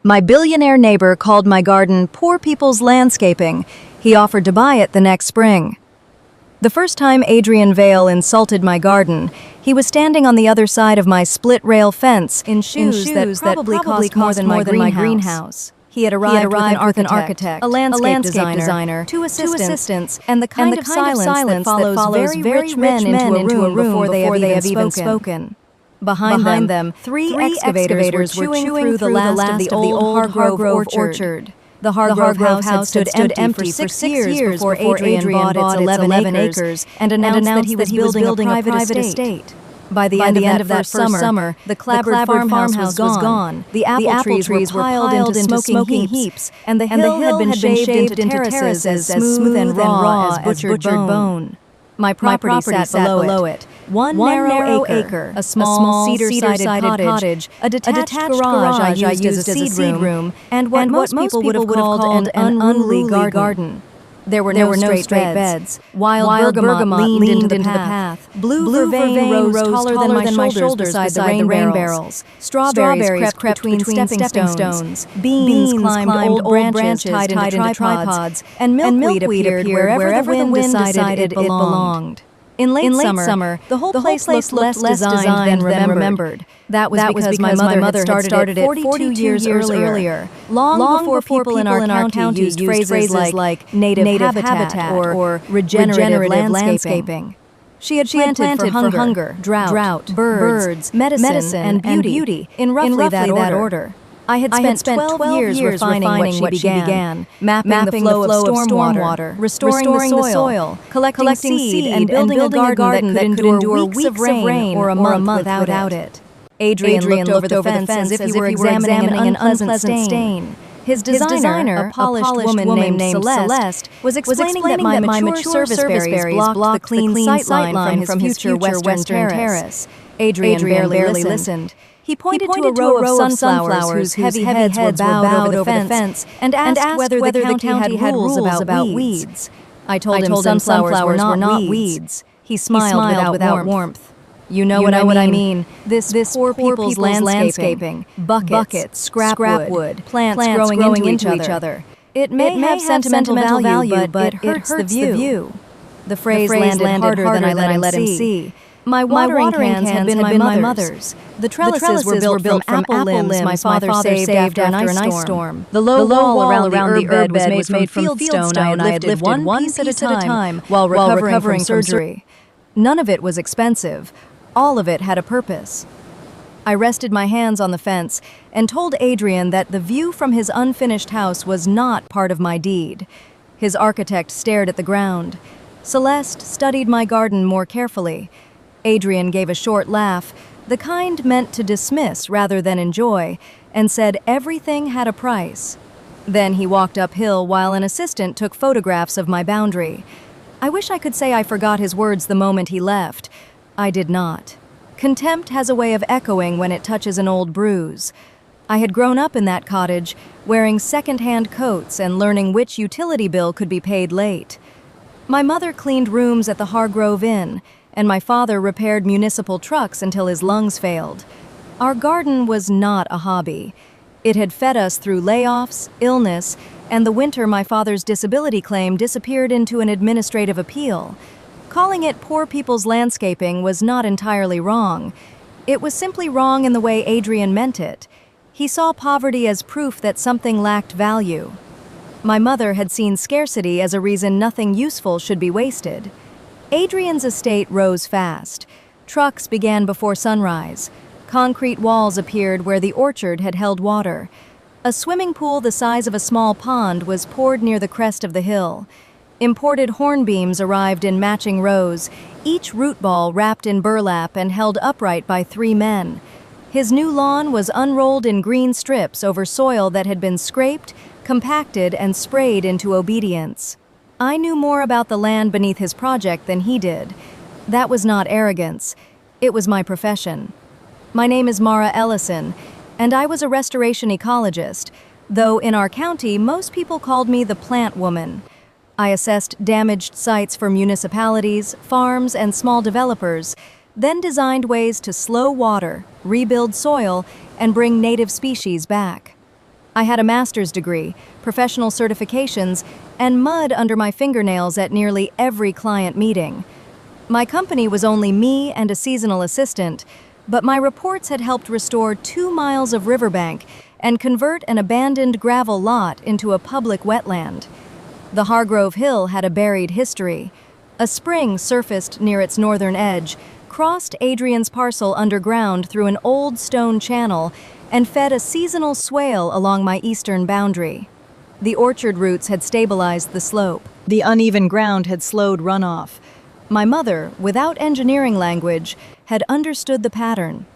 My billionaire neighbor called my garden poor people's landscaping. He offered to buy it the next spring. The first time Adrian Vale insulted my garden, he was standing on the other side of my split-rail fence in shoes that probably cost more than my greenhouse. He had arrived with an architect, a landscape designer, two assistants, and the kind of silence that follows very rich men into a room before they have even spoken. Behind them, three excavators were chewing through the last of the old Hargrove orchard. The Hargrove house had stood empty for 6 years before Adrian bought its 11 acres and announced that he was building a private estate. By the end of that summer, the clapboard farmhouse was gone, the apple trees were piled into smoking heaps, and the hill had been shaved into terraces as smooth and raw as butchered bone. My property sat below it. One narrow acre, a small cedar-sided cottage, a detached garage I used as a seed room, and what most people would have called an unruly garden. There were no straight beds. Wild bergamot leaned into the path. Blue vervain rose taller than my shoulders beside the rain barrels. Strawberries crept between stepping stones. Beans climbed old branches tied into tripods. And milkweed appeared wherever the wind decided it belonged. In late summer, the whole place looked less designed than remembered. That was because my mother had started it 42 years earlier, long before people in our county used phrases like native habitat or regenerative landscaping. She had planted for hunger, drought, birds, medicine, and beauty in roughly that order. I had spent 12 years refining what she began, mapping the flow of stormwater, restoring the soil, collecting seed, and building a garden that could endure weeks of rain or a month without it. Adrian looked over the fence as if he were examining an unpleasant stain. His designer, a polished woman named Celeste, was explaining that my mature service berries blocked the clean sightline from his future western terrace. Adrian barely listened. He pointed to a row of sunflowers whose heavy heads were bowed over the fence and asked whether the county had rules about weeds. I told him sunflowers were not weeds. He smiled without warmth. You know what I mean. This poor people's landscaping. Buckets, scrap wood, plants growing into each other. It may have sentimental value, but it hurts the view. The phrase landed harder than I let him see. My watering cans had been my mother's. The trellises were built from apple limbs my father saved after an ice storm. The low wall around the herb bed was made from fieldstone I had lifted one piece at a time while recovering from surgery. None of it was expensive. All of it had a purpose. I rested my hands on the fence and told Adrian that the view from his unfinished house was not part of my deed. His architect stared at the ground. Celeste studied my garden more carefully. Adrian gave a short laugh, the kind meant to dismiss rather than enjoy, and said everything had a price. Then he walked uphill while an assistant took photographs of my boundary. I wish I could say I forgot his words the moment he left. I did not. Contempt has a way of echoing when it touches an old bruise. I had grown up in that cottage, wearing second-hand coats and learning which utility bill could be paid late. My mother cleaned rooms at the Hargrove Inn, and my father repaired municipal trucks until his lungs failed. Our garden was not a hobby. It had fed us through layoffs, illness, and the winter my father's disability claim disappeared into an administrative appeal. Calling it poor people's landscaping was not entirely wrong. It was simply wrong in the way Adrian meant it. He saw poverty as proof that something lacked value. My mother had seen scarcity as a reason nothing useful should be wasted. Adrian's estate rose fast. Trucks began before sunrise. Concrete walls appeared where the orchard had held water. A swimming pool the size of a small pond was poured near the crest of the hill. Imported hornbeams arrived in matching rows, each root ball wrapped in burlap and held upright by 3 men. His new lawn was unrolled in green strips over soil that had been scraped, compacted, and sprayed into obedience. I knew more about the land beneath his project than he did. That was not arrogance. It was my profession. My name is Mara Ellison, and I was a restoration ecologist, though in our county most people called me the plant woman. I assessed damaged sites for municipalities, farms, and small developers, then designed ways to slow water, rebuild soil, and bring native species back. I had a master's degree, professional certifications, and mud under my fingernails at nearly every client meeting. My company was only me and a seasonal assistant, but my reports had helped restore 2 miles of riverbank and convert an abandoned gravel lot into a public wetland. The Hargrove Hill had a buried history. A spring surfaced near its northern edge, crossed Adrian's parcel underground through an old stone channel, and fed a seasonal swale along my eastern boundary. The orchard roots had stabilized the slope. The uneven ground had slowed runoff. My mother, without engineering language, had understood the pattern.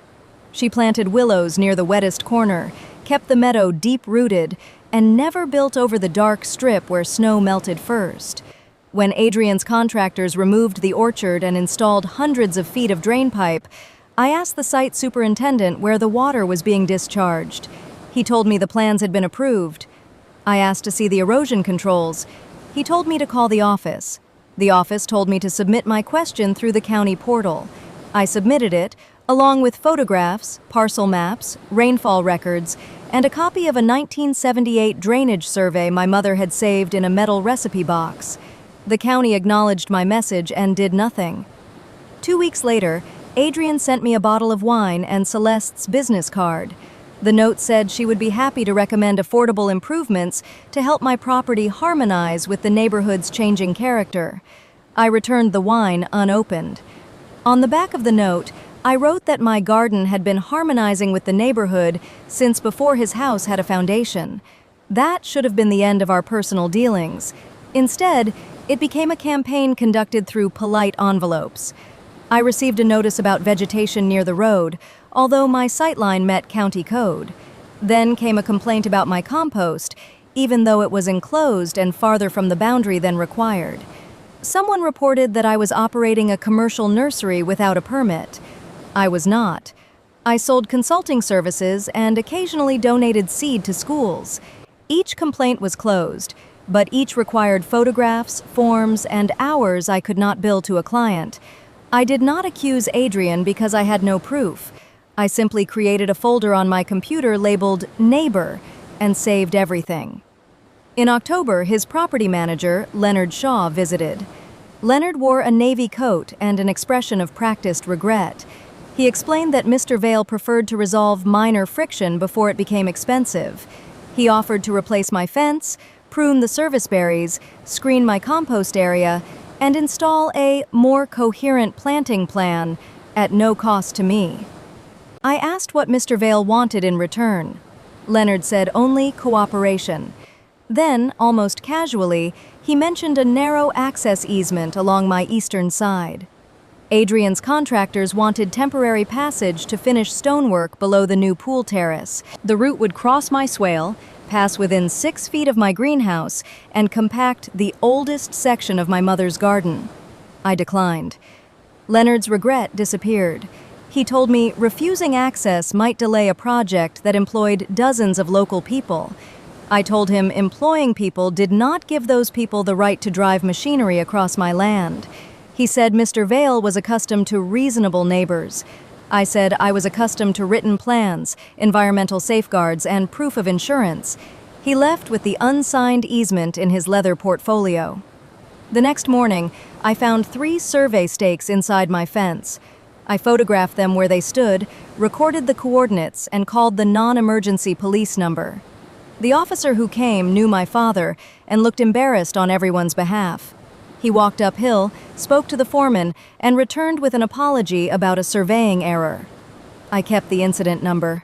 She planted willows near the wettest corner, kept the meadow deep-rooted, and never built over the dark strip where snow melted first. When Adrian's contractors removed the orchard and installed hundreds of feet of drain pipe, I asked the site superintendent where the water was being discharged. He told me the plans had been approved. I asked to see the erosion controls. He told me to call the office. The office told me to submit my question through the county portal. I submitted it, along with photographs, parcel maps, rainfall records, and a copy of a 1978 drainage survey my mother had saved in a metal recipe box. The county acknowledged my message and did nothing. 2 weeks later, Adrian sent me a bottle of wine and Celeste's business card. The note said she would be happy to recommend affordable improvements to help my property harmonize with the neighborhood's changing character. I returned the wine unopened. On the back of the note, I wrote that my garden had been harmonizing with the neighborhood since before his house had a foundation. That should have been the end of our personal dealings. Instead, it became a campaign conducted through polite envelopes. I received a notice about vegetation near the road, although my sightline met county code. Then came a complaint about my compost, even though it was enclosed and farther from the boundary than required. Someone reported that I was operating a commercial nursery without a permit. I was not. I sold consulting services and occasionally donated seed to schools. Each complaint was closed, but each required photographs, forms, and hours I could not bill to a client. I did not accuse Adrian because I had no proof. I simply created a folder on my computer labeled Neighbor and saved everything. In October, his property manager, Leonard Shaw, visited. Leonard wore a navy coat and an expression of practiced regret. He explained that Mr. Vale preferred to resolve minor friction before it became expensive. He offered to replace my fence, prune the service berries, screen my compost area, and install a more coherent planting plan at no cost to me. I asked what Mr. Vale wanted in return. Leonard said only cooperation. Then, almost casually, he mentioned a narrow access easement along my eastern side. Adrian's contractors wanted temporary passage to finish stonework below the new pool terrace. The route would cross my swale, pass within 6 feet of my greenhouse, and compact the oldest section of my mother's garden. I declined. Leonard's regret disappeared. He told me refusing access might delay a project that employed dozens of local people. I told him employing people did not give those people the right to drive machinery across my land. He said Mr. Vale was accustomed to reasonable neighbors. I said I was accustomed to written plans, environmental safeguards, and proof of insurance. He left with the unsigned easement in his leather portfolio. The next morning, I found 3 survey stakes inside my fence. I photographed them where they stood, recorded the coordinates, and called the non-emergency police number. The officer who came knew my father and looked embarrassed on everyone's behalf. He walked uphill, spoke to the foreman, and returned with an apology about a surveying error. I kept the incident number.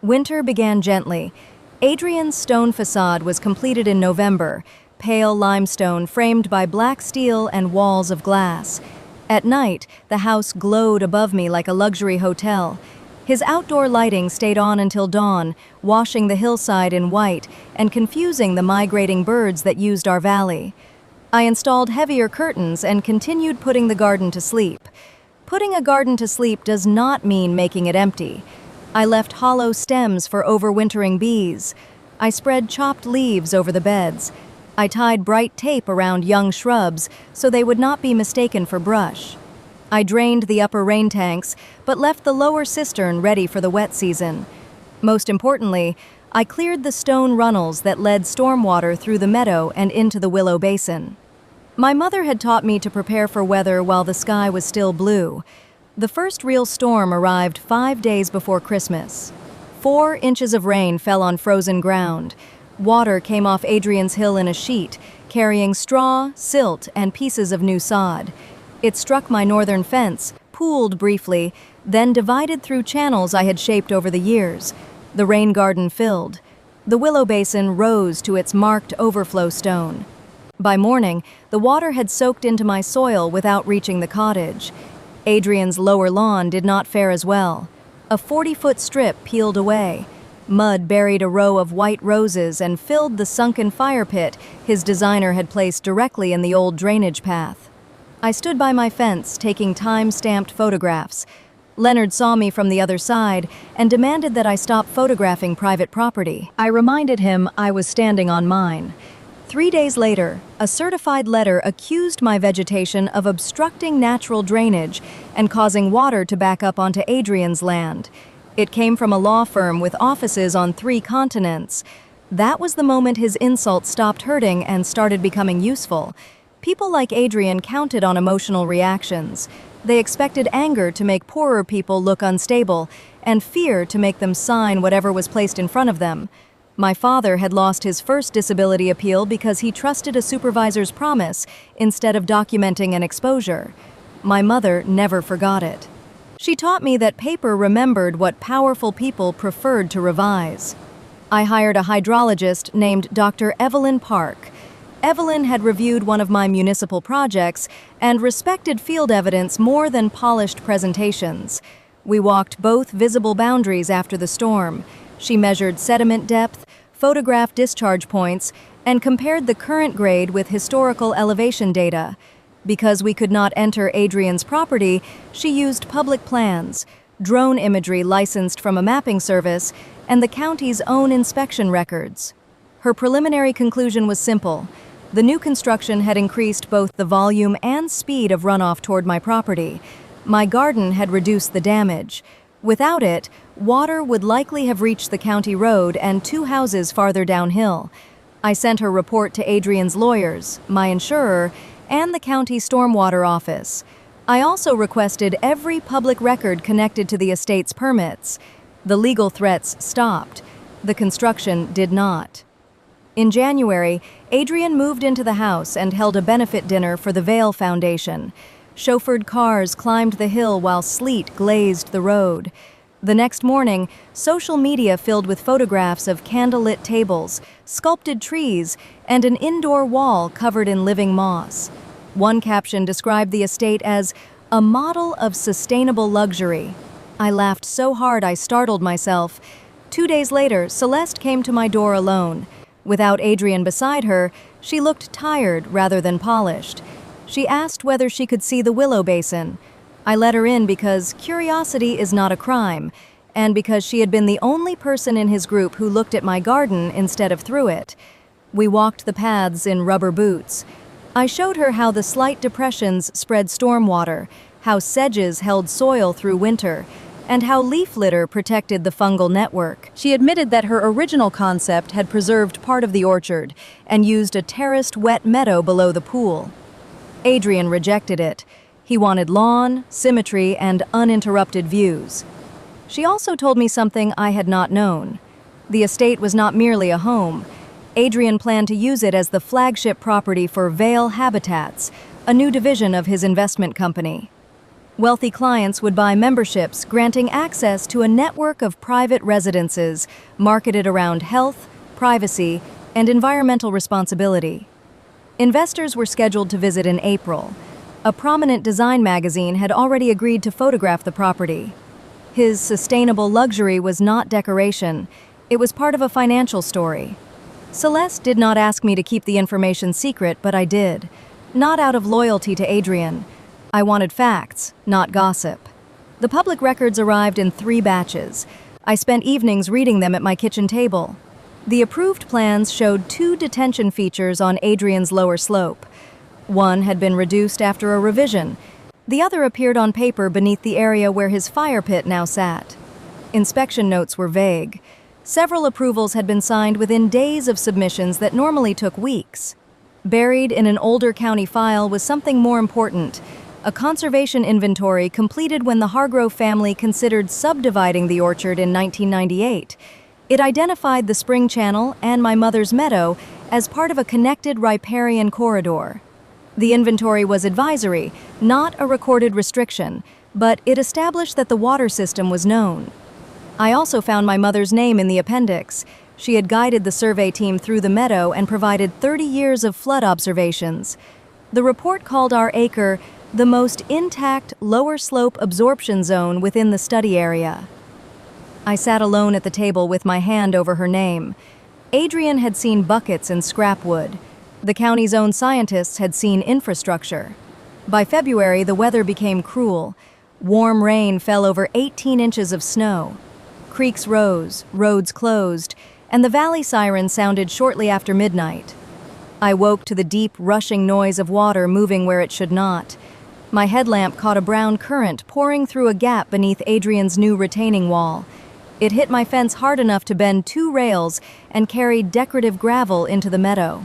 Winter began gently. Adrian's stone facade was completed in November, pale limestone framed by black steel and walls of glass. At night, the house glowed above me like a luxury hotel. His outdoor lighting stayed on until dawn, washing the hillside in white and confusing the migrating birds that used our valley. I installed heavier curtains and continued putting the garden to sleep. Putting a garden to sleep does not mean making it empty. I left hollow stems for overwintering bees. I spread chopped leaves over the beds. I tied bright tape around young shrubs so they would not be mistaken for brush. I drained the upper rain tanks, but left the lower cistern ready for the wet season. Most importantly, I cleared the stone runnels that led stormwater through the meadow and into the Willow Basin. My mother had taught me to prepare for weather while the sky was still blue. The first real storm arrived 5 days before Christmas. 4 inches of rain fell on frozen ground. Water came off Adrian's Hill in a sheet, carrying straw, silt, and pieces of new sod. It struck my northern fence, pooled briefly, then divided through channels I had shaped over the years. The rain garden filled. The Willow Basin rose to its marked overflow stone. By morning, the water had soaked into my soil without reaching the cottage. Adrian's lower lawn did not fare as well. A 40-foot strip peeled away. Mud buried a row of white roses and filled the sunken fire pit his designer had placed directly in the old drainage path. I stood by my fence, taking time-stamped photographs. Leonard saw me from the other side and demanded that I stop photographing private property. I reminded him I was standing on mine. 3 days later, a certified letter accused my vegetation of obstructing natural drainage and causing water to back up onto Adrian's land. It came from a law firm with offices on 3 continents. That was the moment his insults stopped hurting and started becoming useful. People like Adrian counted on emotional reactions. They expected anger to make poorer people look unstable, and fear to make them sign whatever was placed in front of them. My father had lost his first disability appeal because he trusted a supervisor's promise instead of documenting an exposure. My mother never forgot it. She taught me that paper remembered what powerful people preferred to revise. I hired a hydrologist named Dr. Evelyn Park. Evelyn had reviewed one of my municipal projects and respected field evidence more than polished presentations. We walked both visible boundaries after the storm. She measured sediment depth, photographed discharge points, and compared the current grade with historical elevation data. Because we could not enter Adrian's property, she used public plans, drone imagery licensed from a mapping service, and the county's own inspection records. Her preliminary conclusion was simple. The new construction had increased both the volume and speed of runoff toward my property. My garden had reduced the damage. Without it, water would likely have reached the county road and 2 houses farther downhill. I sent her report to Adrian's lawyers, my insurer, and the county stormwater office. I also requested every public record connected to the estate's permits. The legal threats stopped. The construction did not. In January, Adrian moved into the house and held a benefit dinner for the Vale Foundation. Chauffeured cars climbed the hill while sleet glazed the road. The next morning, social media filled with photographs of candlelit tables, sculpted trees, and an indoor wall covered in living moss. One caption described the estate as a model of sustainable luxury. I laughed so hard I startled myself. 2 days later, Celeste came to my door alone. Without Adrian beside her, she looked tired rather than polished. She asked whether she could see the Willow Basin. I let her in because curiosity is not a crime, and because she had been the only person in his group who looked at my garden instead of through it. We walked the paths in rubber boots. I showed her how the slight depressions spread stormwater, how sedges held soil through winter, and how leaf litter protected the fungal network. She admitted that her original concept had preserved part of the orchard and used a terraced wet meadow below the pool. Adrian rejected it. He wanted lawn, symmetry, and uninterrupted views. She also told me something I had not known. The estate was not merely a home. Adrian planned to use it as the flagship property for Vale Habitats, a new division of his investment company. Wealthy clients would buy memberships, granting access to a network of private residences marketed around health, privacy, and environmental responsibility. Investors were scheduled to visit in April. A prominent design magazine had already agreed to photograph the property. His sustainable luxury was not decoration. It was part of a financial story. Celeste did not ask me to keep the information secret, but I did. Not out of loyalty to Adrian. I wanted facts, not gossip. The public records arrived in 3 batches. I spent evenings reading them at my kitchen table. The approved plans showed 2 detention features on Adrian's lower slope. One had been reduced after a revision. The other appeared on paper beneath the area where his fire pit now sat. Inspection notes were vague. Several approvals had been signed within days of submissions that normally took weeks. Buried in an older county file was something more important, a conservation inventory completed when the Hargrove family considered subdividing the orchard in 1998. It identified the spring channel and my mother's meadow as part of a connected riparian corridor. The inventory was advisory, not a recorded restriction, but it established that the water system was known. I also found my mother's name in the appendix. She had guided the survey team through the meadow and provided 30 years of flood observations. The report called our acre the most intact lower slope absorption zone within the study area. I sat alone at the table with my hand over her name. Adrian had seen buckets and scrap wood. The county's own scientists had seen infrastructure. By February, the weather became cruel. Warm rain fell over 18 inches of snow. Creeks rose, roads closed, and the valley siren sounded shortly after midnight. I woke to the deep, rushing noise of water moving where it should not. My headlamp caught a brown current pouring through a gap beneath Adrian's new retaining wall. It hit my fence hard enough to bend 2 rails and carried decorative gravel into the meadow.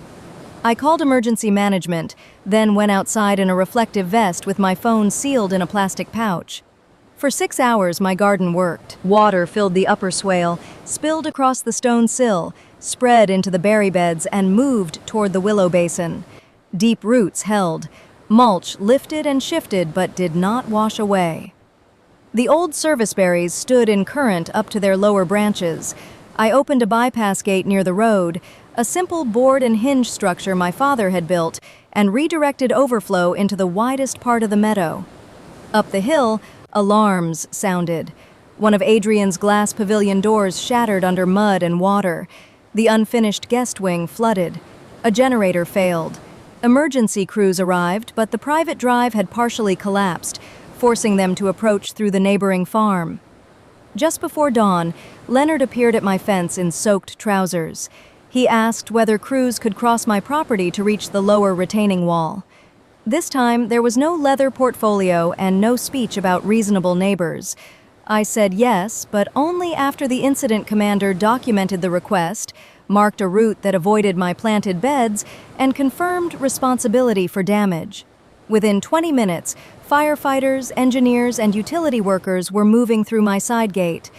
I called emergency management, then went outside in a reflective vest with my phone sealed in a plastic pouch. For 6 hours, my garden worked. Water filled the upper swale, spilled across the stone sill, spread into the berry beds, and moved toward the willow basin. Deep roots held. Mulch lifted and shifted but did not wash away. The old service berries stood in current up to their lower branches. I opened a bypass gate near the road, a simple board and hinge structure my father had built, and redirected overflow into the widest part of the meadow. Up the hill, alarms sounded. One of Adrian's glass pavilion doors shattered under mud and water. The unfinished guest wing flooded. A generator failed. Emergency crews arrived, but the private drive had partially collapsed, forcing them to approach through the neighboring farm. Just before dawn, Leonard appeared at my fence in soaked trousers. He asked whether crews could cross my property to reach the lower retaining wall. This time, there was no leather portfolio and no speech about reasonable neighbors. I said yes, but only after the incident commander documented the request, marked a route that avoided my planted beds, and confirmed responsibility for damage. Within 20 minutes, firefighters, engineers, and utility workers were moving through my side gate.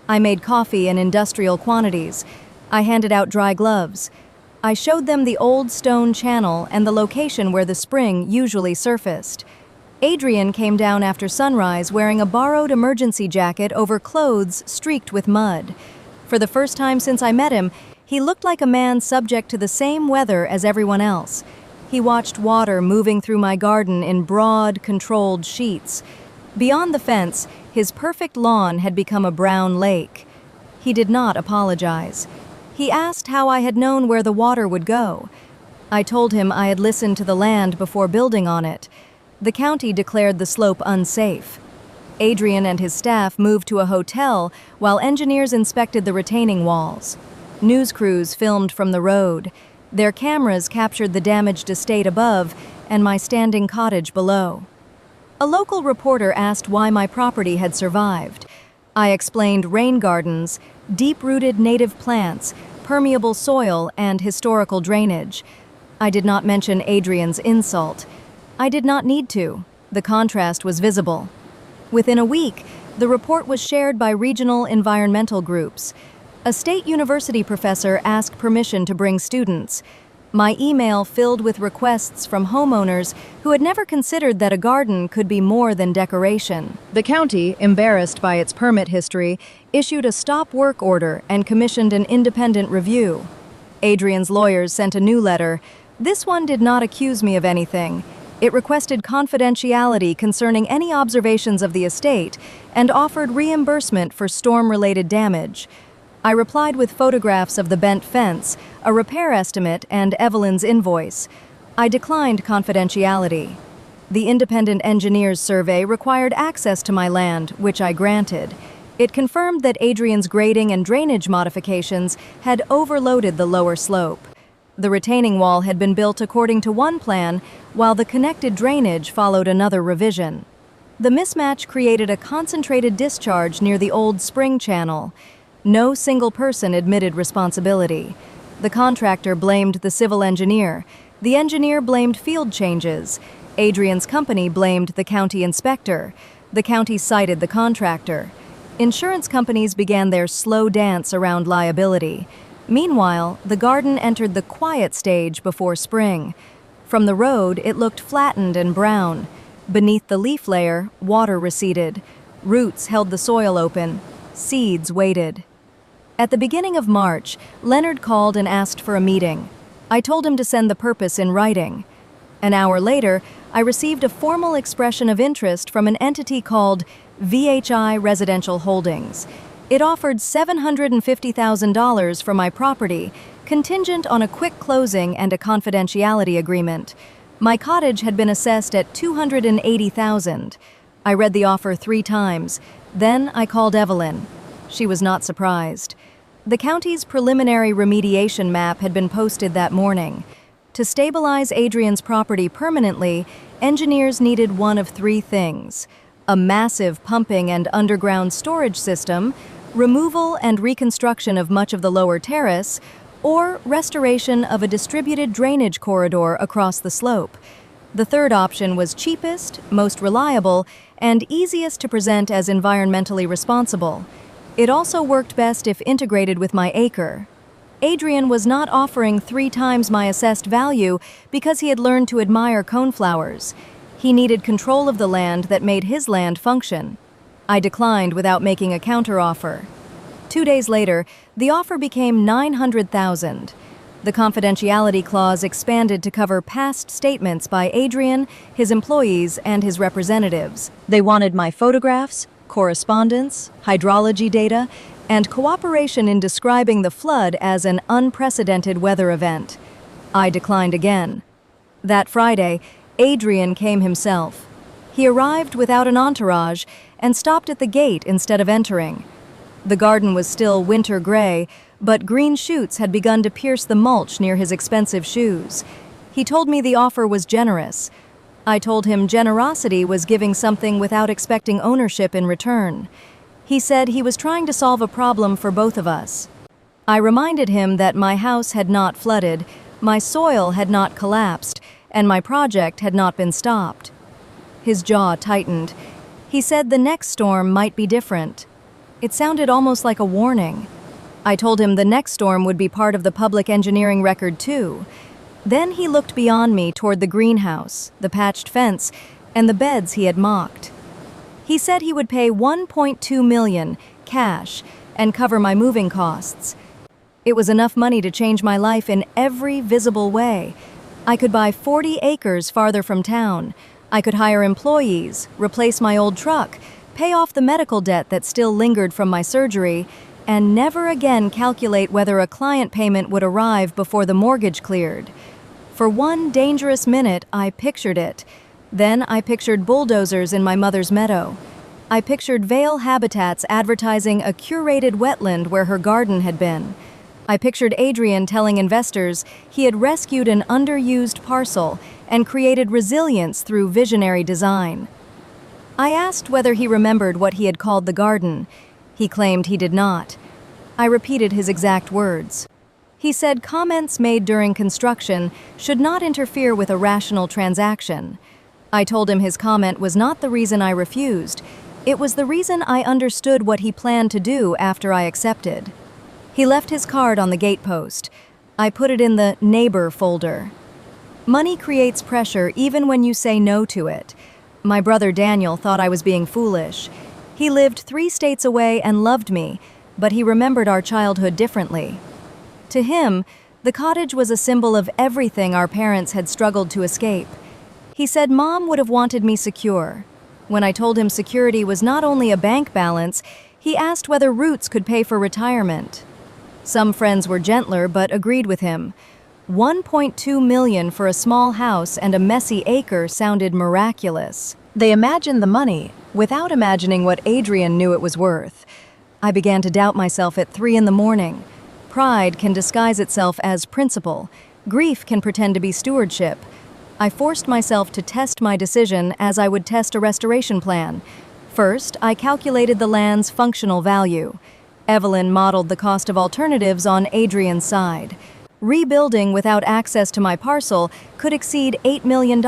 I made coffee in industrial quantities. I handed out dry gloves. I showed them the old stone channel and the location where the spring usually surfaced. Adrian came down after sunrise wearing a borrowed emergency jacket over clothes streaked with mud. For the first time since I met him, he looked like a man subject to the same weather as everyone else. He watched water moving through my garden in broad, controlled sheets. Beyond the fence, his perfect lawn had become a brown lake. He did not apologize. He asked how I had known where the water would go. I told him I had listened to the land before building on it. The county declared the slope unsafe. Adrian and his staff moved to a hotel while engineers inspected the retaining walls. News crews filmed from the road. Their cameras captured the damaged estate above and my standing cottage below. A local reporter asked why my property had survived. I explained rain gardens, deep-rooted native plants, permeable soil, and historical drainage. I did not mention Adrian's insult. I did not need to. The contrast was visible. Within a week, the report was shared by regional environmental groups. A state university professor asked permission to bring students. My email filled with requests from homeowners who had never considered that a garden could be more than decoration. The county, embarrassed by its permit history, issued a stop work order and commissioned an independent review. Adrian's lawyers sent a new letter. This one did not accuse me of anything. It requested confidentiality concerning any observations of the estate and offered reimbursement for storm-related damage. I replied with photographs of the bent fence, a repair estimate, and Evelyn's invoice. I declined confidentiality. The independent engineer's survey required access to my land, which I granted. It confirmed that Adrian's grading and drainage modifications had overloaded the lower slope. The retaining wall had been built according to one plan, while the connected drainage followed another revision. The mismatch created a concentrated discharge near the old spring channel. No single person admitted responsibility. The contractor blamed the civil engineer. The engineer blamed field changes. Adrian's company blamed the county inspector. The county cited the contractor. Insurance companies began their slow dance around liability. Meanwhile, the garden entered the quiet stage before spring. From the road, it looked flattened and brown. Beneath the leaf layer, water receded. Roots held the soil open. Seeds waited. At the beginning of March, Leonard called and asked for a meeting. I told him to send the purpose in writing. An hour later, I received a formal expression of interest from an entity called VHI Residential Holdings. It offered $750,000 for my property, contingent on a quick closing and a confidentiality agreement. My cottage had been assessed at $280,000. I read the offer 3 times. Then I called Evelyn. She was not surprised. The county's preliminary remediation map had been posted that morning. To stabilize Adrian's property permanently, engineers needed one of 3 things: a massive pumping and underground storage system, removal and reconstruction of much of the lower terrace, or restoration of a distributed drainage corridor across the slope. The third option was cheapest, most reliable, and easiest to present as environmentally responsible. It also worked best if integrated with my acre. Adrian was not offering 3 times my assessed value because he had learned to admire coneflowers. He needed control of the land that made his land function. I declined without making a counteroffer. 2 days later, the offer became $900,000. The confidentiality clause expanded to cover past statements by Adrian, his employees, and his representatives. They wanted my photographs, correspondence, hydrology data, and cooperation in describing the flood as an unprecedented weather event. I declined again. That Friday, Adrian came himself. He arrived without an entourage and stopped at the gate instead of entering. The garden was still winter gray, but green shoots had begun to pierce the mulch near his expensive shoes. He told me the offer was generous. I told him generosity was giving something without expecting ownership in return. He said he was trying to solve a problem for both of us. I reminded him that my house had not flooded, my soil had not collapsed, and my project had not been stopped. His jaw tightened. He said the next storm might be different. It sounded almost like a warning. I told him the next storm would be part of the public engineering record too. Then he looked beyond me toward the greenhouse, the patched fence, and the beds he had mocked. He said he would pay $1.2 million, cash, and cover my moving costs. It was enough money to change my life in every visible way. I could buy 40 acres farther from town. I could hire employees, replace my old truck, pay off the medical debt that still lingered from my surgery, and never again calculate whether a client payment would arrive before the mortgage cleared. For one dangerous minute, I pictured it. Then I pictured bulldozers in my mother's meadow. I pictured Vale Habitats advertising a curated wetland where her garden had been. I pictured Adrian telling investors he had rescued an underused parcel and created resilience through visionary design. I asked whether he remembered what he had called the garden. He claimed he did not. I repeated his exact words. He said comments made during construction should not interfere with a rational transaction. I told him his comment was not the reason I refused. It was the reason I understood what he planned to do after I accepted. He left his card on the gatepost. I put it in the neighbor folder. Money creates pressure even when you say no to it. My brother Daniel thought I was being foolish. He lived 3 states away and loved me, but he remembered our childhood differently. To him, the cottage was a symbol of everything our parents had struggled to escape. He said Mom would have wanted me secure. When I told him security was not only a bank balance, he asked whether Roots could pay for retirement. Some friends were gentler but agreed with him. $1.2 million for a small house and a messy acre sounded miraculous. They imagined the money without imagining what Adrian knew it was worth. I began to doubt myself at 3 a.m. Pride can disguise itself as principle. Grief can pretend to be stewardship. I forced myself to test my decision as I would test a restoration plan. First, I calculated the land's functional value. Evelyn modeled the cost of alternatives on Adrian's side. Rebuilding without access to my parcel could exceed $8 million,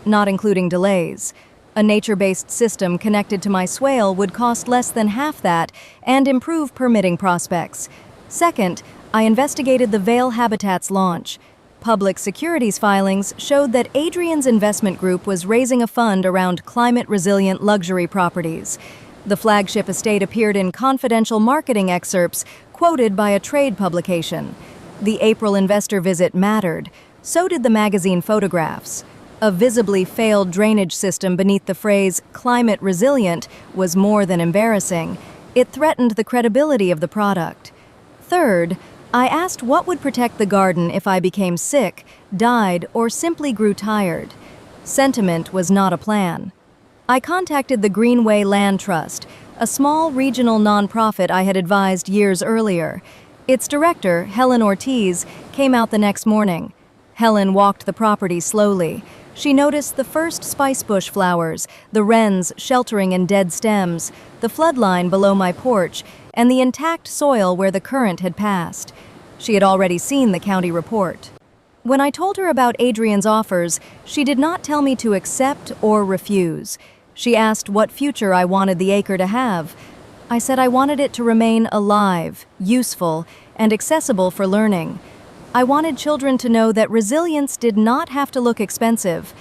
not including delays. A nature-based system connected to my swale would cost less than half that and improve permitting prospects. Second, I investigated the Vale Habitat's launch. Public securities filings showed that Adrian's investment group was raising a fund around climate-resilient luxury properties. The flagship estate appeared in confidential marketing excerpts quoted by a trade publication. The April investor visit mattered. So did the magazine photographs. A visibly failed drainage system beneath the phrase "climate resilient" was more than embarrassing. It threatened the credibility of the product. Third, I asked what would protect the garden if I became sick, died, or simply grew tired. Sentiment was not a plan. I contacted the Greenway Land Trust, a small regional nonprofit I had advised years earlier. Its director, Helen Ortiz, came out the next morning. Helen walked the property slowly. She noticed the first spicebush flowers, the wrens sheltering in dead stems, the floodline below my porch, and the intact soil where the current had passed. She had already seen the county report. When I told her about Adrian's offers, she did not tell me to accept or refuse. She asked what future I wanted the acre to have. I said I wanted it to remain alive, useful, and accessible for learning. I wanted children to know that resilience did not have to look expensive.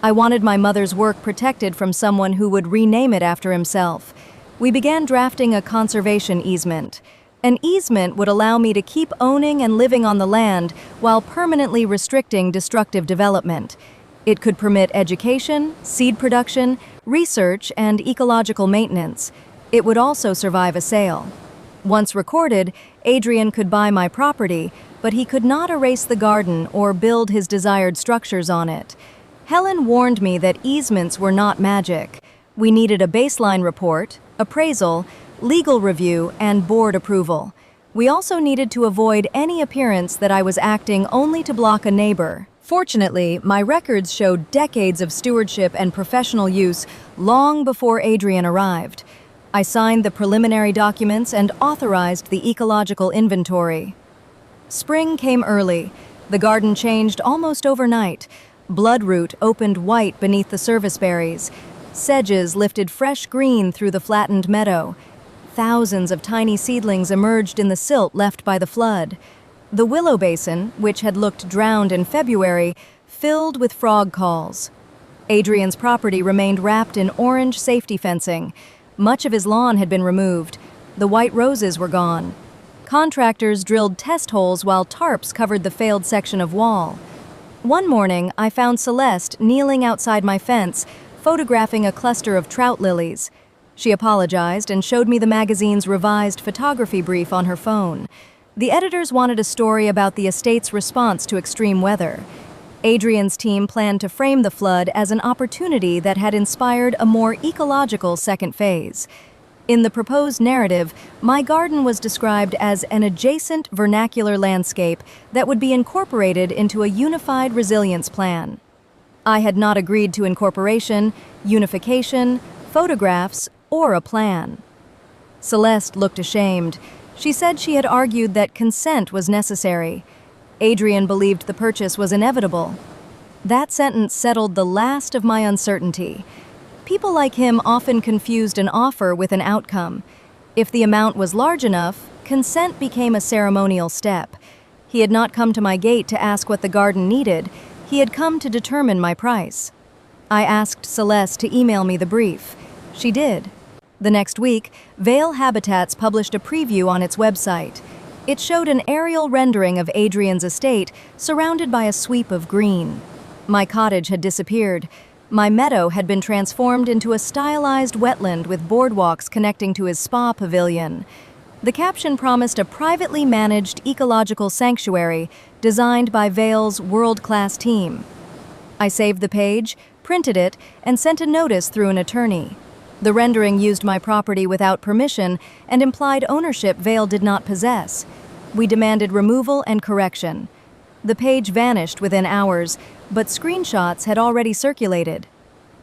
I wanted my mother's work protected from someone who would rename it after himself. We began drafting a conservation easement. An easement would allow me to keep owning and living on the land while permanently restricting destructive development. It could permit education, seed production, research, and ecological maintenance. It would also survive a sale. Once recorded, Adrian could buy my property, but he could not erase the garden or build his desired structures on it. Helen warned me that easements were not magic. We needed a baseline report, appraisal, legal review, and board approval. We also needed to avoid any appearance that I was acting only to block a neighbor. Fortunately, my records showed decades of stewardship and professional use long before Adrian arrived. I signed the preliminary documents and authorized the ecological inventory. Spring came early. The garden changed almost overnight. Bloodroot opened white beneath the serviceberries. Sedges lifted fresh green through the flattened meadow. Thousands of tiny seedlings emerged in the silt left by the flood. The willow basin, which had looked drowned in February, filled with frog calls. Adrian's property remained wrapped in orange safety fencing. Much of his lawn had been removed. The white roses were gone. Contractors drilled test holes while tarps covered the failed section of wall. One morning, I found Celeste kneeling outside my fence, photographing a cluster of trout lilies. She apologized and showed me the magazine's revised photography brief on her phone. The editors wanted a story about the estate's response to extreme weather. Adrian's team planned to frame the flood as an opportunity that had inspired a more ecological second phase. In the proposed narrative, my garden was described as an adjacent vernacular landscape that would be incorporated into a unified resilience plan. I had not agreed to incorporation, unification, photographs, or a plan. Celeste looked ashamed. She said she had argued that consent was necessary. Adrian believed the purchase was inevitable. That sentence settled the last of my uncertainty. People like him often confused an offer with an outcome. If the amount was large enough, consent became a ceremonial step. He had not come to my gate to ask what the garden needed. He had come to determine my price. I asked Celeste to email me the brief. She did. The next week, Vale Habitats published a preview on its website. It showed an aerial rendering of Adrian's estate surrounded by a sweep of green. My cottage had disappeared. My meadow had been transformed into a stylized wetland with boardwalks connecting to his spa pavilion. The caption promised a privately managed ecological sanctuary designed by Vale's world-class team. I saved the page, printed it, and sent a notice through an attorney. The rendering used my property without permission and implied ownership Vale did not possess. We demanded removal and correction. The page vanished within hours, but screenshots had already circulated.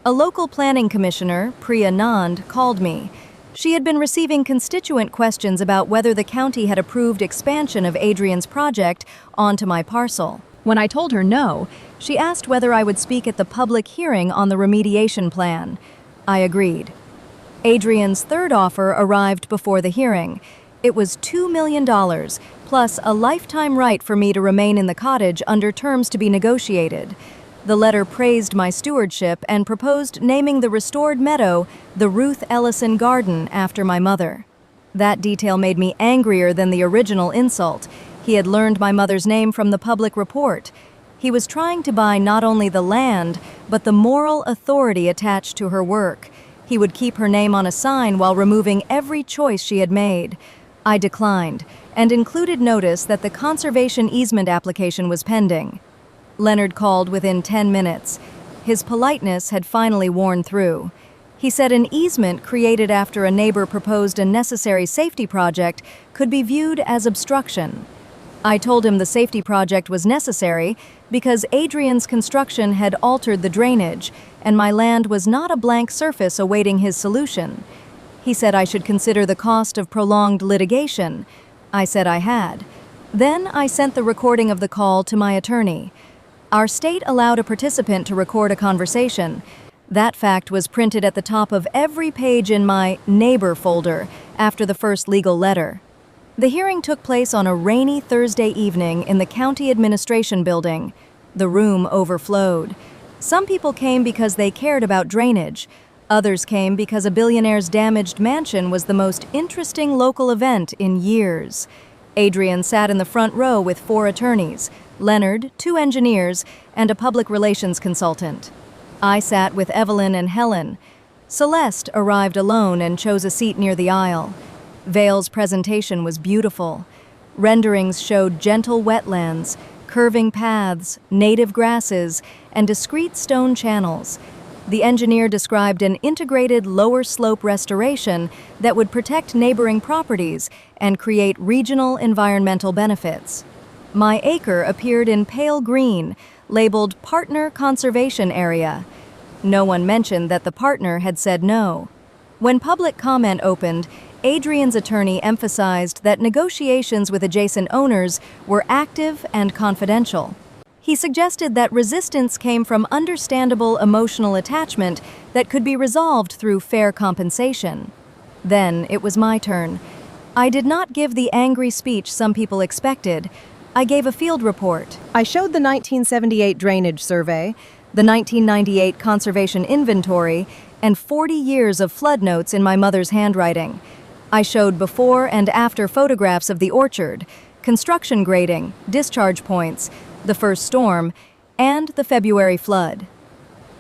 A local planning commissioner, Priya Nand, called me. She had been receiving constituent questions about whether the county had approved expansion of Adrian's project onto my parcel. When I told her no, she asked whether I would speak at the public hearing on the remediation plan. I agreed. Adrian's third offer arrived before the hearing. It was $2 million, plus a lifetime right for me to remain in the cottage under terms to be negotiated. The letter praised my stewardship and proposed naming the restored meadow the Ruth Ellison Garden after my mother. That detail made me angrier than the original insult. He had learned my mother's name from the public report. He was trying to buy not only the land, but the moral authority attached to her work. He would keep her name on a sign while removing every choice she had made. I declined, and included notice that the conservation easement application was pending. Leonard called within 10 minutes. His politeness had finally worn through. He said an easement created after a neighbor proposed a necessary safety project could be viewed as obstruction. I told him the safety project was necessary because Adrian's construction had altered the drainage, and my land was not a blank surface awaiting his solution. He said I should consider the cost of prolonged litigation. I said I had. Then I sent the recording of the call to my attorney. Our state allowed a participant to record a conversation. That fact was printed at the top of every page in my neighbor folder after the first legal letter. The hearing took place on a rainy Thursday evening in the county administration building. The room overflowed. Some people came because they cared about drainage. Others came because a billionaire's damaged mansion was the most interesting local event in years. Adrian sat in the front row with 4 attorneys, Leonard, 2 engineers, and a public relations consultant. I sat with Evelyn and Helen. Celeste arrived alone and chose a seat near the aisle. Vale's presentation was beautiful. Renderings showed gentle wetlands, curving paths, native grasses, and discrete stone channels. The engineer described an integrated lower slope restoration that would protect neighboring properties and create regional environmental benefits. My acre appeared in pale green, labeled Partner Conservation Area. No one mentioned that the partner had said no. When public comment opened, Adrian's attorney emphasized that negotiations with adjacent owners were active and confidential. He suggested that resistance came from understandable emotional attachment that could be resolved through fair compensation. Then it was my turn. I did not give the angry speech some people expected. I gave a field report. I showed the 1978 drainage survey, the 1998 conservation inventory, and 40 years of flood notes in my mother's handwriting. I showed before and after photographs of the orchard, construction grading, discharge points, the first storm, and the February flood.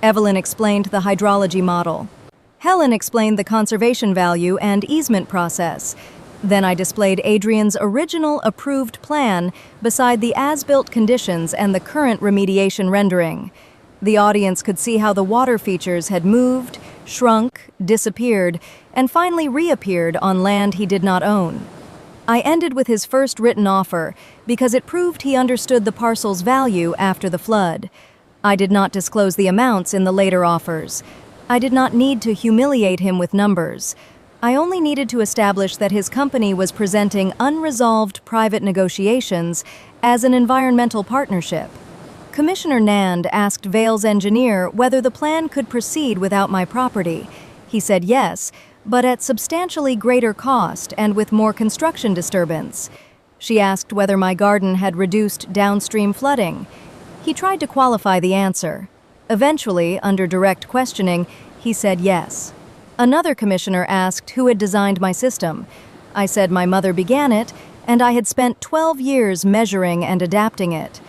Evelyn explained the hydrology model. Helen explained the conservation value and easement process. Then I displayed Adrian's original approved plan beside the as-built conditions and the current remediation rendering. The audience could see how the water features had moved, shrunk, disappeared, and finally reappeared on land he did not own. I ended with his first written offer because it proved he understood the parcel's value after the flood. I did not disclose the amounts in the later offers. I did not need to humiliate him with numbers. I only needed to establish that his company was presenting unresolved private negotiations as an environmental partnership. Commissioner Nand asked Vale's engineer whether the plan could proceed without my property. He said yes, but at substantially greater cost and with more construction disturbance. She asked whether my garden had reduced downstream flooding. He tried to qualify the answer. Eventually, under direct questioning, he said yes. Another commissioner asked who had designed my system. I said my mother began it, and I had spent 12 years measuring and adapting it.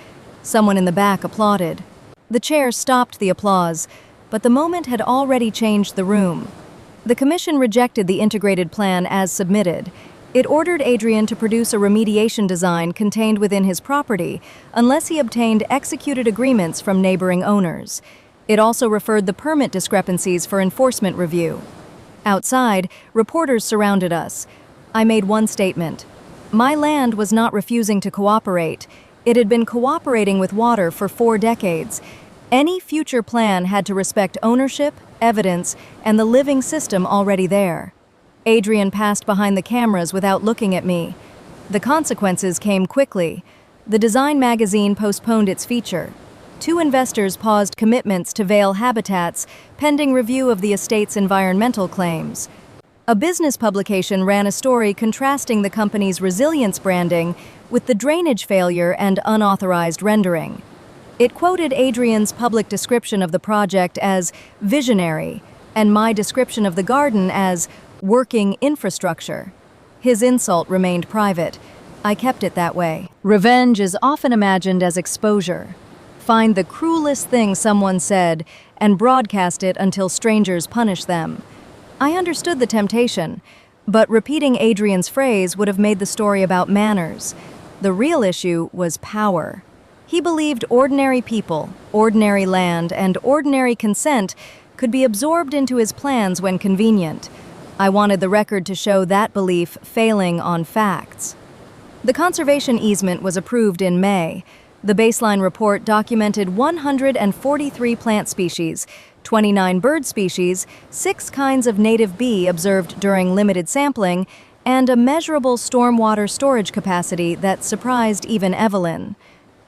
Someone in the back applauded. The chair stopped the applause, but the moment had already changed the room. The commission rejected the integrated plan as submitted. It ordered Adrian to produce a remediation design contained within his property unless he obtained executed agreements from neighboring owners. It also referred the permit discrepancies for enforcement review. Outside, reporters surrounded us. I made one statement. My land was not refusing to cooperate. It had been cooperating with water for 4 decades. Any future plan had to respect ownership, evidence, and the living system already there. Adrian passed behind the cameras without looking at me. The consequences came quickly. The design magazine postponed its feature. 2 investors paused commitments to Vale Habitats, pending review of the estate's environmental claims. A business publication ran a story contrasting the company's resilience branding with the drainage failure and unauthorized rendering. It quoted Adrian's public description of the project as visionary and my description of the garden as working infrastructure. His insult remained private. I kept it that way. Revenge is often imagined as exposure. Find the cruelest thing someone said and broadcast it until strangers punish them. I understood the temptation, but repeating Adrian's phrase would have made the story about manners. The real issue was power. He believed ordinary people, ordinary land, and ordinary consent could be absorbed into his plans when convenient. I wanted the record to show that belief failing on facts. The conservation easement was approved in May. The baseline report documented 143 plant species, 29 bird species, 6 kinds of native bee observed during limited sampling, and a measurable stormwater storage capacity that surprised even Evelyn.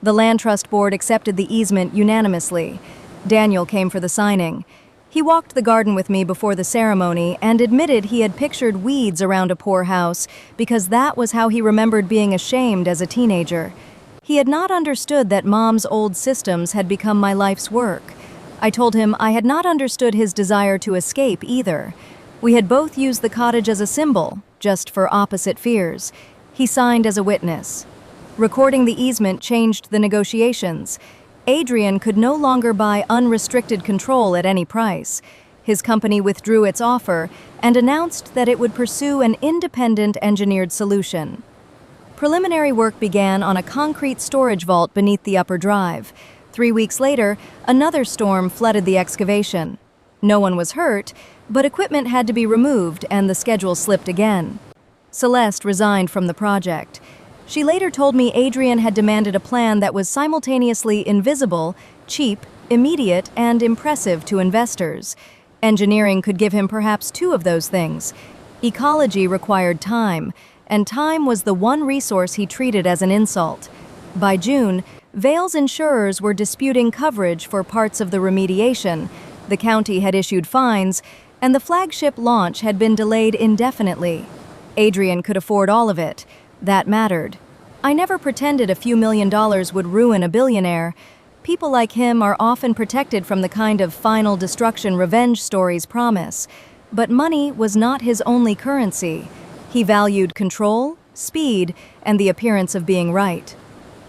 The Land Trust Board accepted the easement unanimously. Daniel came for the signing. He walked the garden with me before the ceremony and admitted he had pictured weeds around a poor house because that was how he remembered being ashamed as a teenager. He had not understood that Mom's old systems had become my life's work. I told him I had not understood his desire to escape either. We had both used the cottage as a symbol, just for opposite fears. He signed as a witness. Recording the easement changed the negotiations. Adrian could no longer buy unrestricted control at any price. His company withdrew its offer and announced that it would pursue an independent engineered solution. Preliminary work began on a concrete storage vault beneath the upper drive. 3 weeks later, another storm flooded the excavation. No one was hurt, but equipment had to be removed and the schedule slipped again. Celeste resigned from the project. She later told me Adrian had demanded a plan that was simultaneously invisible, cheap, immediate, and impressive to investors. Engineering could give him perhaps 2 of those things. Ecology required time, and time was the one resource he treated as an insult. By June, Vale's insurers were disputing coverage for parts of the remediation. The county had issued fines, and the flagship launch had been delayed indefinitely. Adrian could afford all of it. That mattered. I never pretended a few $1,000,000 would ruin a billionaire. People like him are often protected from the kind of final destruction revenge stories promise. But money was not his only currency. He valued control, speed, and the appearance of being right.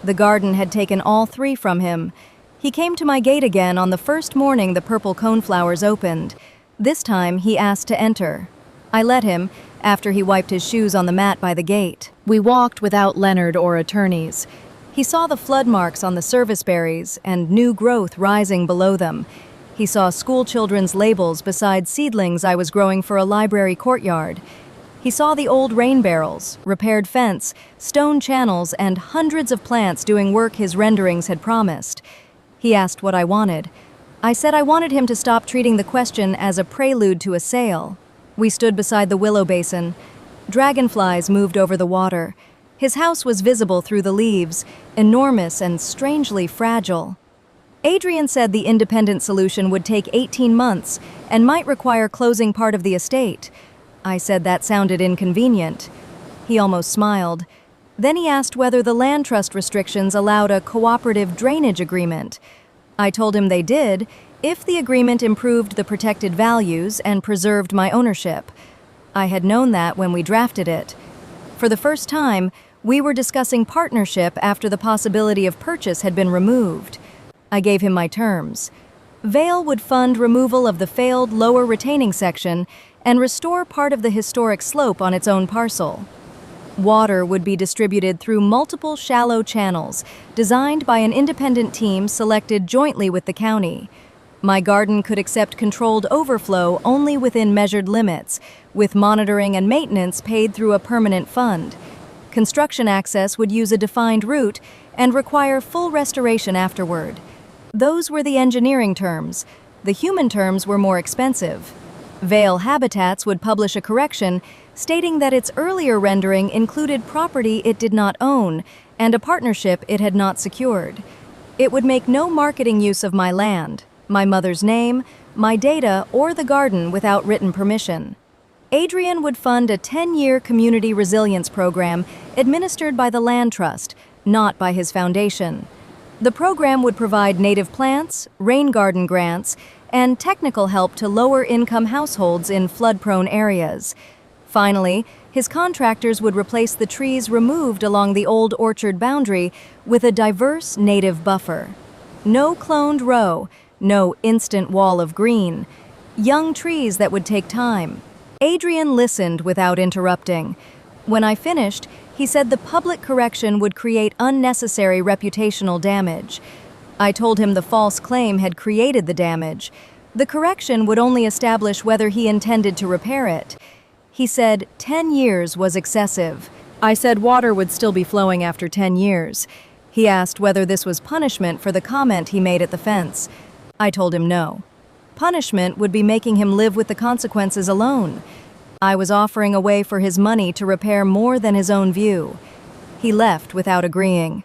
The garden had taken all 3 from him. He came to my gate again on the first morning the purple coneflowers opened. This time he asked to enter. I let him, after he wiped his shoes on the mat by the gate. We walked without Leonard or attorneys. He saw the flood marks on the service berries and new growth rising below them. He saw school children's labels beside seedlings I was growing for a library courtyard. He saw the old rain barrels, repaired fence, stone channels, and hundreds of plants doing work his renderings had promised. He asked what I wanted. I said I wanted him to stop treating the question as a prelude to a sale. We stood beside the willow basin. Dragonflies moved over the water. His house was visible through the leaves, enormous and strangely fragile. Adrian said the independent solution would take 18 months and might require closing part of the estate. I said that sounded inconvenient. He almost smiled. Then he asked whether the land trust restrictions allowed a cooperative drainage agreement. I told him they did, if the agreement improved the protected values and preserved my ownership. I had known that when we drafted it. For the first time, we were discussing partnership after the possibility of purchase had been removed. I gave him my terms. Vale would fund removal of the failed lower retaining section and restore part of the historic slope on its own parcel. Water would be distributed through multiple shallow channels, designed by an independent team selected jointly with the county. My garden could accept controlled overflow only within measured limits, with monitoring and maintenance paid through a permanent fund. Construction access would use a defined route and require full restoration afterward. Those were the engineering terms. The human terms were more expensive. Vale Habitats would publish a correction stating that its earlier rendering included property it did not own and a partnership it had not secured. It would make no marketing use of my land, my mother's name, my data, or the garden without written permission. Adrian would fund a 10-year community resilience program administered by the Land Trust, not by his foundation. The program would provide native plants, rain garden grants, and technical help to lower-income households in flood-prone areas. Finally, his contractors would replace the trees removed along the old orchard boundary with a diverse native buffer. No cloned row, no instant wall of green. Young trees that would take time. Adrian listened without interrupting. When I finished, he said the public correction would create unnecessary reputational damage. I told him the false claim had created the damage. The correction would only establish whether he intended to repair it. He said 10 years was excessive. I said water would still be flowing after 10 years. He asked whether this was punishment for the comment he made at the fence. I told him no. Punishment would be making him live with the consequences alone. I was offering a way for his money to repair more than his own view. He left without agreeing.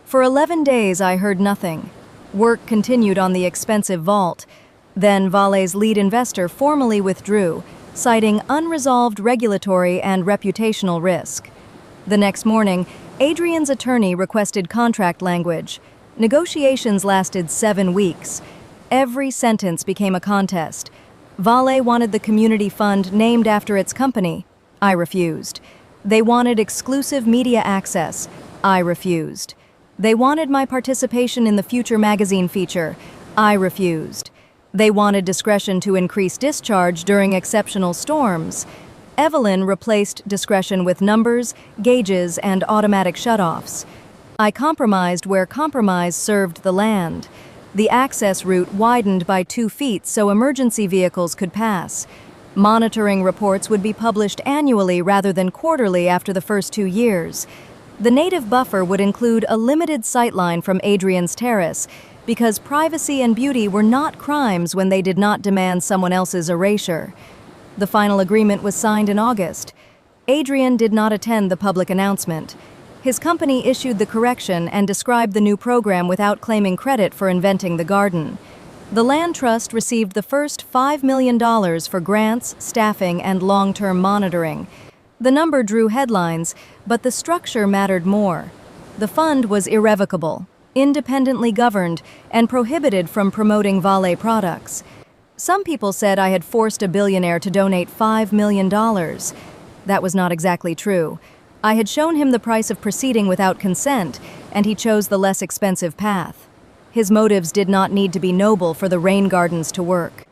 For 11 days I heard nothing. Work continued on the expensive vault. Then Vale's lead investor formally withdrew, citing unresolved regulatory and reputational risk. The next morning, Adrian's attorney requested contract language. Negotiations lasted 7 weeks. Every sentence became a contest. Vale wanted the community fund named after its company. I refused. They wanted exclusive media access. I refused. They wanted my participation in the Future magazine feature. I refused. They wanted discretion to increase discharge during exceptional storms. Evelyn replaced discretion with numbers, gauges, and automatic shutoffs. I compromised where compromise served the land. The access route widened by 2 feet so emergency vehicles could pass. Monitoring reports would be published annually rather than quarterly after the first 2 years. The native buffer would include a limited sightline from Adrian's terrace, because privacy and beauty were not crimes when they did not demand someone else's erasure. The final agreement was signed in August. Adrian did not attend the public announcement. His company issued the correction and described the new program without claiming credit for inventing the garden. The Land Trust received the first $5 million for grants, staffing, and long-term monitoring. The number drew headlines, but the structure mattered more. The fund was irrevocable, independently governed, and prohibited from promoting Vale products. Some people said I had forced a billionaire to donate $5 million. That was not exactly true. I had shown him the price of proceeding without consent, and he chose the less expensive path. His motives did not need to be noble for the rain gardens to work.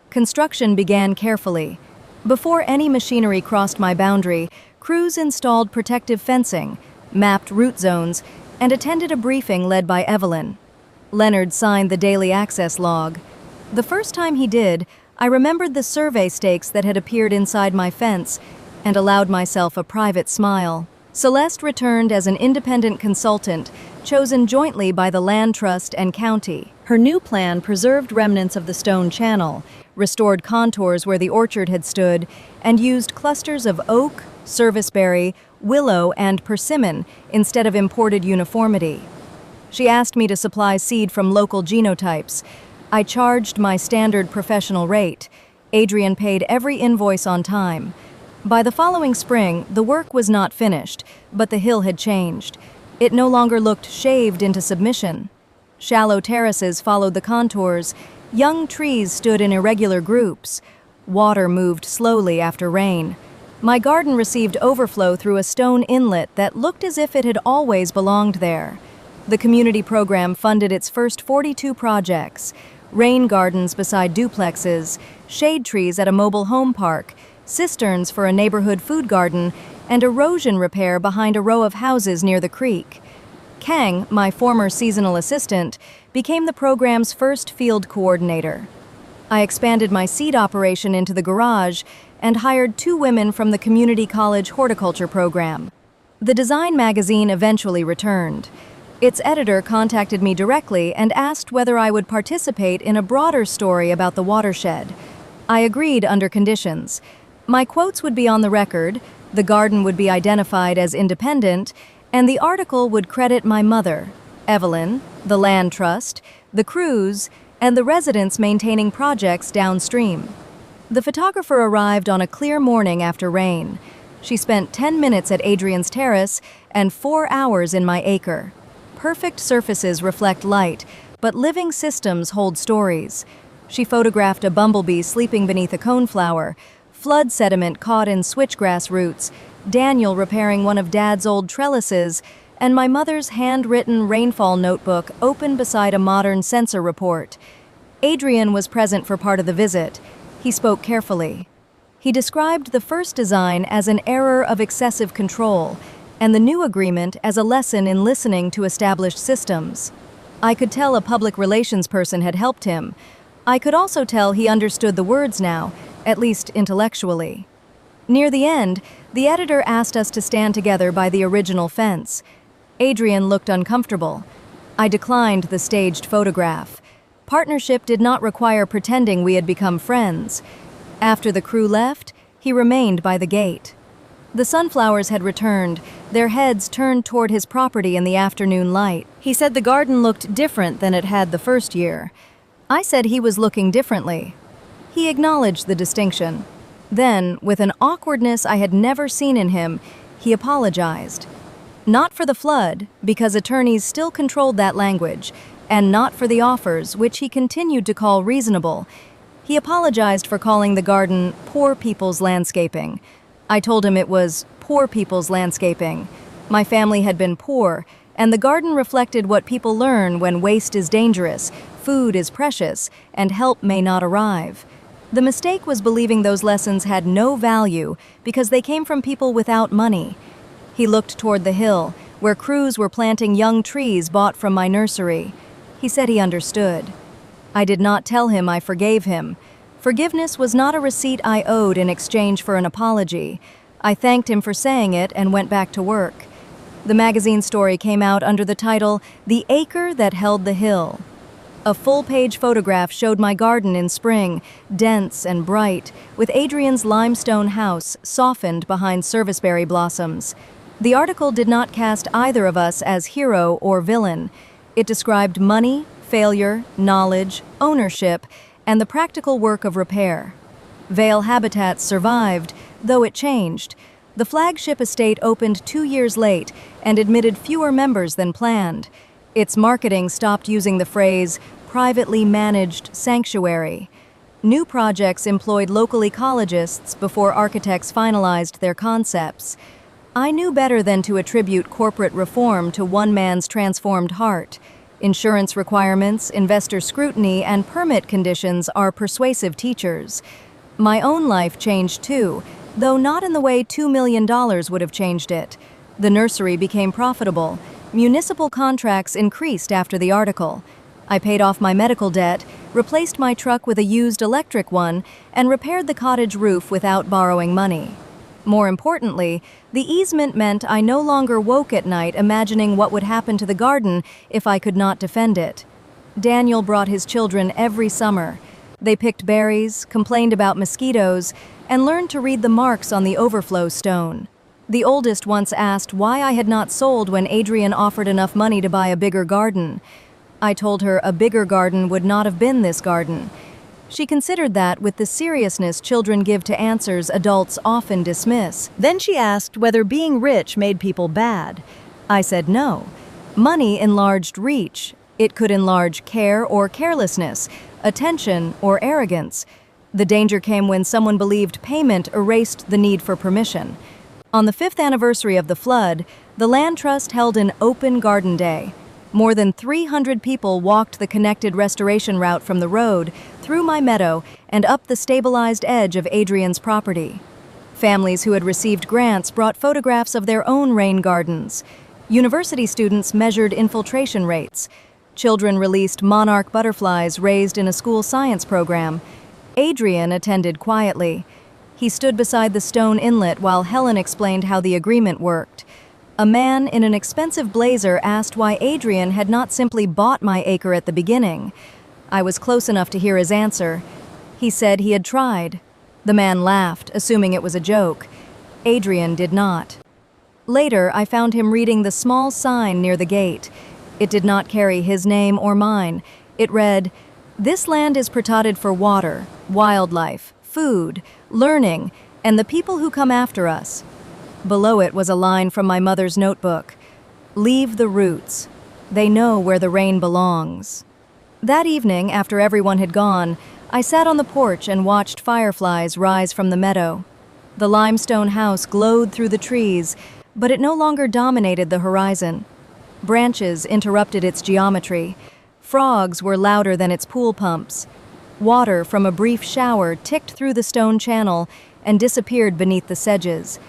Construction began carefully. Before any machinery crossed my boundary, crews installed protective fencing, mapped root zones, and attended a briefing led by Evelyn. Leonard signed the daily access log. The first time he did, I remembered the survey stakes that had appeared inside my fence and allowed myself a private smile. Celeste returned as an independent consultant, chosen jointly by the Land Trust and county. Her new plan preserved remnants of the stone channel, restored contours where the orchard had stood, and used clusters of oak, serviceberry, willow, and persimmon instead of imported uniformity. She asked me to supply seed from local genotypes. I charged my standard professional rate. Adrian paid every invoice on time. By the following spring, the work was not finished, but the hill had changed. It no longer looked shaved into submission. Shallow terraces followed the contours. Young trees stood in irregular groups. Water moved slowly after rain. My garden received overflow through a stone inlet that looked as if it had always belonged there. The community program funded its first 42 projects: rain gardens beside duplexes, shade trees at a mobile home park, cisterns for a neighborhood food garden, and erosion repair behind a row of houses near the creek. Kang, my former seasonal assistant, became the program's first field coordinator. I expanded my seed operation into the garage and hired 2 women from the community college horticulture program. The design magazine eventually returned. Its editor contacted me directly and asked whether I would participate in a broader story about the watershed. I agreed under conditions. My quotes would be on the record, the garden would be identified as independent, and the article would credit my mother, Evelyn, the land trust, the crews, and the residents maintaining projects downstream. The photographer arrived on a clear morning after rain. She spent 10 minutes at Adrian's terrace and 4 hours in my acre. Perfect surfaces reflect light, but living systems hold stories. She photographed a bumblebee sleeping beneath a coneflower, flood sediment caught in switchgrass roots, Daniel repairing one of Dad's old trellises, and my mother's handwritten rainfall notebook open beside a modern sensor report. Adrian was present for part of the visit. He spoke carefully. He described the first design as an error of excessive control, and the new agreement as a lesson in listening to established systems. I could tell a public relations person had helped him. I could also tell he understood the words now, at least intellectually. Near the end, the editor asked us to stand together by the original fence. Adrian looked uncomfortable. I declined the staged photograph. Partnership did not require pretending we had become friends. After the crew left, he remained by the gate. The sunflowers had returned, their heads turned toward his property in the afternoon light. He said the garden looked different than it had the first year. I said he was looking differently. He acknowledged the distinction. Then, with an awkwardness I had never seen in him, he apologized. Not for the flood, because attorneys still controlled that language, and not for the offers, which he continued to call reasonable. He apologized for calling the garden poor people's landscaping. I told him it was poor people's landscaping. My family had been poor, and the garden reflected what people learn when waste is dangerous, food is precious, and help may not arrive. The mistake was believing those lessons had no value because they came from people without money. He looked toward the hill, where crews were planting young trees bought from my nursery. He said he understood. I did not tell him I forgave him. Forgiveness was not a receipt I owed in exchange for an apology. I thanked him for saying it and went back to work. The magazine story came out under the title, "The Acre That Held the Hill." A full-page photograph showed my garden in spring, dense and bright, with Adrian's limestone house softened behind serviceberry blossoms. The article did not cast either of us as hero or villain. It described money, failure, knowledge, ownership, and the practical work of repair. Vale Habitats survived, though it changed. The flagship estate opened 2 years late and admitted fewer members than planned. Its marketing stopped using the phrase, privately managed sanctuary. New projects employed local ecologists before architects finalized their concepts. I knew better than to attribute corporate reform to one man's transformed heart. Insurance requirements, investor scrutiny, and permit conditions are persuasive teachers. My own life changed too, though not in the way $2 million would have changed it. The nursery became profitable. Municipal contracts increased after the article. I paid off my medical debt, replaced my truck with a used electric one, and repaired the cottage roof without borrowing money. More importantly, the easement meant I no longer woke at night imagining what would happen to the garden if I could not defend it. Daniel brought his children every summer. They picked berries, complained about mosquitoes, and learned to read the marks on the overflow stone. The oldest once asked why I had not sold when Adrian offered enough money to buy a bigger garden. I told her a bigger garden would not have been this garden. She considered that with the seriousness children give to answers adults often dismiss. Then she asked whether being rich made people bad. I said no. Money enlarged reach. It could enlarge care or carelessness, attention or arrogance. The danger came when someone believed payment erased the need for permission. On the 5th anniversary of the flood, the Land Trust held an open garden day. More than 300 people walked the connected restoration route from the road, through my meadow, and up the stabilized edge of Adrian's property. Families who had received grants brought photographs of their own rain gardens. University students measured infiltration rates. Children released monarch butterflies raised in a school science program. Adrian attended quietly. He stood beside the stone inlet while Helen explained how the agreement worked. A man in an expensive blazer asked why Adrian had not simply bought my acre at the beginning. I was close enough to hear his answer. He said he had tried. The man laughed, assuming it was a joke. Adrian did not. Later, I found him reading the small sign near the gate. It did not carry his name or mine. It read, "This land is protected for water, wildlife, food, learning, and the people who come after us." Below it was a line from my mother's notebook. "Leave the roots. They know where the rain belongs." That evening, after everyone had gone, I sat on the porch and watched fireflies rise from the meadow. The limestone house glowed through the trees, but it no longer dominated the horizon. Branches interrupted its geometry. Frogs were louder than its pool pumps. Water from a brief shower ticked through the stone channel and disappeared beneath the sedges.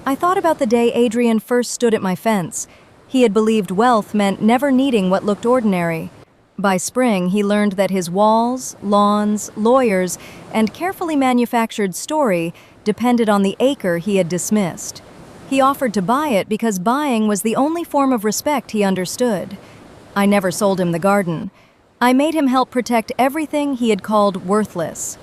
I thought about the day Adrian first stood at my fence. He had believed wealth meant never needing what looked ordinary. By spring, he learned that his walls, lawns, lawyers, and carefully manufactured story depended on the acre he had dismissed. He offered to buy it because buying was the only form of respect he understood. I never sold him the garden. I made him help protect everything he had called worthless.